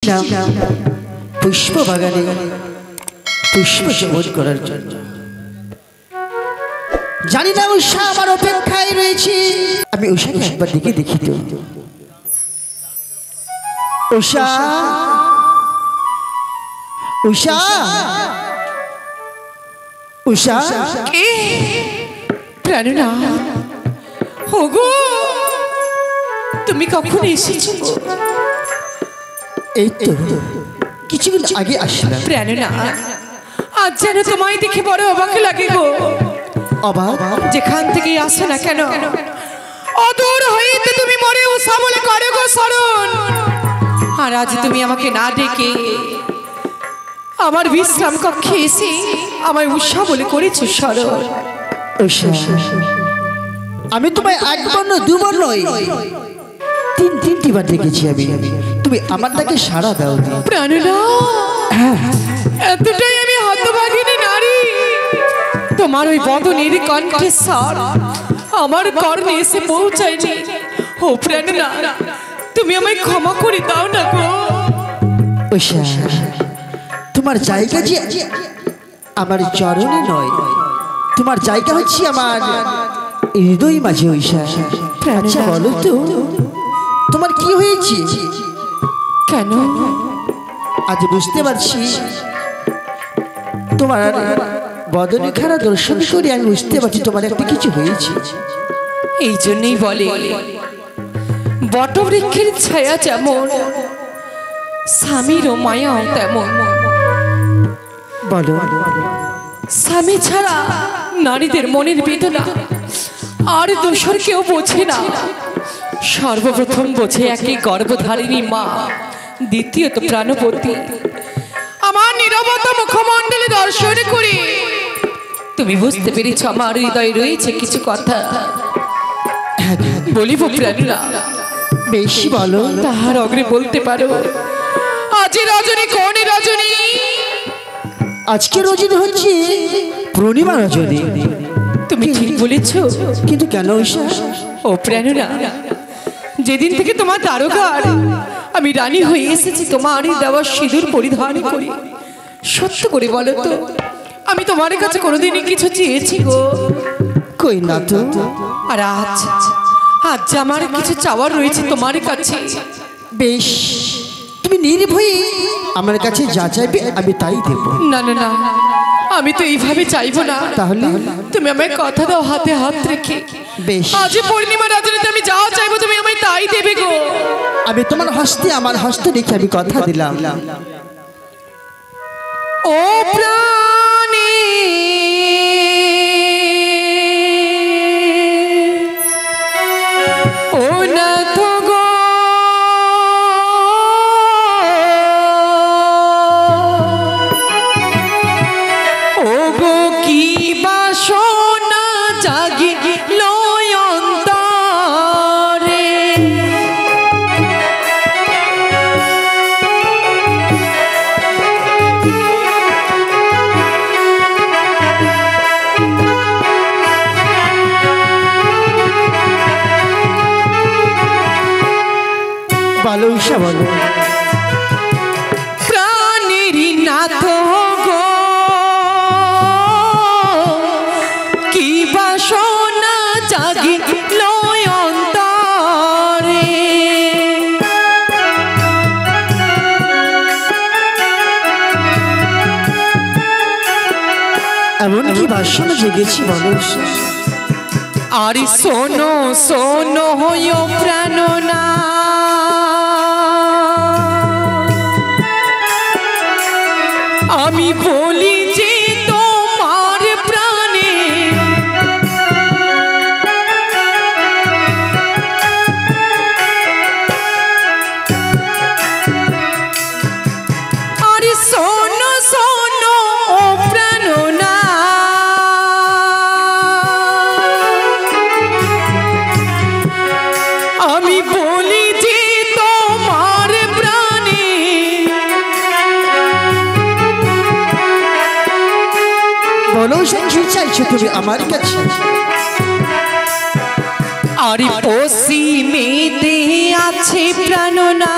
এসেছিলাম পুষ্প বাগানে পুষ্প চমন করার জন্য। জানি না উষা আমার অপেক্ষায় রয়েছে। আমি উষাকে একবার দিকে দেখি তো। উষা, উষা, উষা, প্রাণনাথ, ওগো তুমি কখন এসেছো? এই তো কিছুক্ষণ আগে আসলাম। প্রাণনাথ, আজ যেন তোমায় দেখে বড় অবাক লাগে গো। অবাক? যেখান থেকে আসো না কেন অদূর হইতে তুমি মরে উষা বলে করো গো শরণ। আর আজ তুমি আমাকে না ডেকে আমার বিশ্রাম কক্ষে এসে আমায় উষা বলে করেছো শরণ। উষা, আমি তোমায় একবার নয় দুবার নয় তিনটি বার দেখেছি আমি। তুমি আমার ডাকে সাড়া দাও নি। প্রাণনাথ, এতটাই আমি হতভাগিনী নারী, তোমার ওই বদনের কণ্ঠস্বর আমার কর্ণে এসে পৌঁছায়নি। ও প্রাণনাথ, তুমি আমায় ক্ষমা করে দাও না গো। উষা, তোমার জায়গা যে আমার চরণে নয়, তোমার জায়গা হচ্ছে আমার হৃদয় মাঝে। উষা, আচ্ছা বলো তো তোমার কি হয়েছে? কেন? আজ বুঝতে পারছি তোমার বদনে খারা দর্শন করে আমি বুঝতে পারছি তোমার একটা কিছু হয়েছে। এই জন্যই বলে বটবৃক্ষের ছায়া যেমন স্বামীরও মায়া তেমন। বলো। স্বামী ছাড়া নারীদের মনের বেদনা আর দোসর কেউ বোঝে না। সর্বপ্রথম বোঝে একই গর্ভধারিণী মা, দ্বিতীয়ত প্রাণপতি। আমার নীরবতা মুখমণ্ডলে দর্শন করে তুমি বুঝতে পেরেছ আমার হৃদয়ে রয়েছে কিছু কথা। বলিব প্রাণনাথ? বেশি বলো। তাহার অগ্রে বলতে পারো আজ রজনী কোন রজনী? আজকে রজনী হচ্ছে পূর্ণিমা রজনী। তুমি ঠিক বলেছ, কিন্তু কেন উষা? ও প্রাণনাথ, যেদিন থেকে তোমার দ্বারকার আমি রানী হয়ে এসেছি তোমারই দেওয়া সিঁদুর পরিধান করি, সত্য করে বলো তো আমি তোমার কাছে কোনোদিনই কিছু চেয়েছি গো? কই না তো। আর আজ আজ আমার কিছু চাওয়ার রয়েছে তোমার কাছে। বেশ, তুমি নির্ভয়ে আমার কাছে যা চাইবে আমি তাই দেব। না না না, আমি তো এইভাবে চাইবো না। তাহলে তুমি আমায় কথা দাও হাতে হাত রেখে। বেশ, আজ পূর্ণিমা রাজনীতে আমি যা চাইবো তুমি আমায় তাই দেবে গো। আমি তোমার হস্তে আমার হস্ত রেখে আমি কথা দিলাম। ও প্রাণী, ও নাথ গো, ও গো কি বাসনা জাগিল অন্তরে, বলো উষা, বলো। প্রাণের নাথ গো কি বাসনা জাগিল অন্তরে, এমন কি বাসনা জেগেছি বলো উষা? আর শোনো শোনো হইও প্রাণনা, আমি বলি যে তোমার প্রাণে আর শোনো শোনো ও প্রাণনা, আমি বলি যে তোমার প্রাণে বলো উষা, কি চাইছো তুমি আমার কাছে? আর পশ্চিমেতে আছে প্রাণনাথ,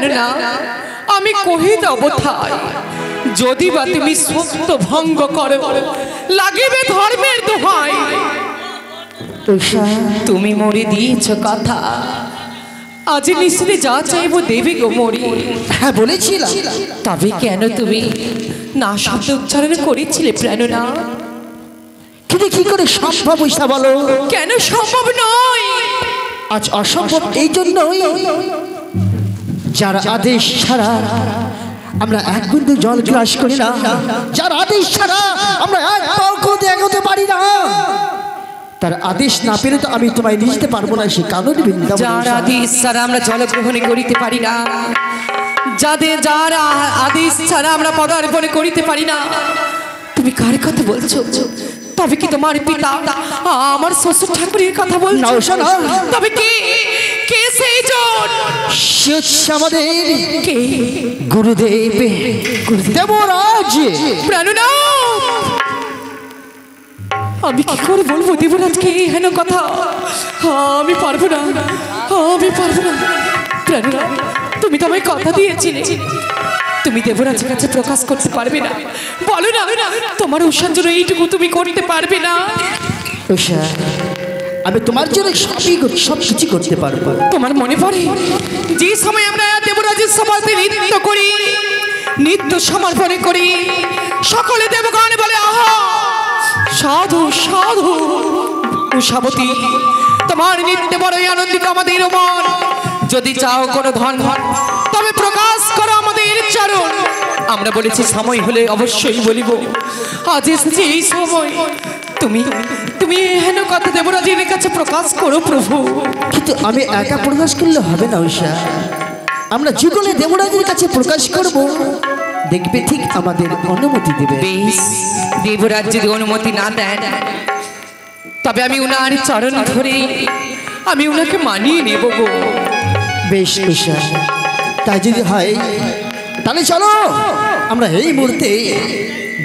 প্রেরণা আমি কহি দেব থাই, যদি বা তুমি সত্য ভঙ্গ করো লাগিবে ধর্মের দোহাই। উষা, তুমি মরে দিয়েছ কথা, আজ নিশ্চিতে যা চাইবো দেবে গো মরি। হ্যাঁ বলেছিলাম। তবে কেন তুমি না শব্দ উচ্চারণ করেছিলে প্রেরণা? কিন্তু কি করে সম্ভব উষা বলো? কেন সম্ভব নয়? আজ অসম্ভব এই জন্যই, যার আদেশ ছাড়া আমরা এক বিন্দু জল গ্রাস করি না, যার আদেশ ছাড়া আমরা এক পাও করে এগোতে পারি না, তার আদেশ না পেলে তো আমি তোমায় নিয়ে যেতে পারবো না। সে কারণে যার আদেশ ছাড়া আমরা জলগ্রহণ করিতে পারি না, যার আদেশ ছাড়া আমরা পদার্পণ করিতে পারি না, তুমি কার কথা বলছো? তবে কি তোমার পিতা আমার শ্বশুর ঠাকুরের কথা বলছো? তবে কে কে সেই জন? সে হচ্ছে আমাদের কে? গুরুদেব, দেবরাজ। প্রাণনাথ, আমি কি করে বলবো দেবরাজকে হেন কথা? আমি পারবো না, আমি পারবো না। প্রাণনাথ, তুমি তো আমায় কথা দিয়েছিলে তুমি দেবরাজের কাছে প্রকাশ করতে পারবে না। বলো না, তোমার উষার জন্য এইটুকু তুমি করতে পারবে না? উষা, আমি তোমার জন্য সব কিছু করতে পারবো। তোমার মনে পড়ে যে সময় আমরা দেবরাজের সভাতে নৃত্য করি, নৃত্য সমর্পণে করি, সকলে দেবগণ বলে আহা সাধু সাধু। উষাবতী, তোমার নৃত্যে বড়ই আনন্দিত আমাদের মন। যদি চাও কোনো ধন তবে প্রকাশ করো আমাদের চরণ। আমরা বলেছি সময় হলে অবশ্যই বলিব, আজ এসেছে এই সময়। তুমি তুমি হেন কথা দেবরাজের কাছে প্রকাশ করো প্রভু। কিন্তু আমি একা প্রকাশ করলে হবে না উষা, আমরা যুগলে দেবরাজের কাছে প্রকাশ করব, দেখবে ঠিক আমাদের অনুমতি দেবে। বেশ, দেবরাজ যদি অনুমতি না দেন তবে আমি উনার চরণ ধরে আমি উনাকে মানিয়ে নেব গো। বেশ উষা, তাই যদি হয় তাহলে চলো আমরা এই মুহূর্তে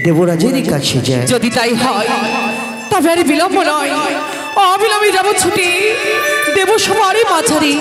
দেবরাজের কাছে যাই। যদি তাই হয় তবে আর বিলম্ব নয়, অবিলম্বে যাব ছুটি দেব সবারই মাঝারি।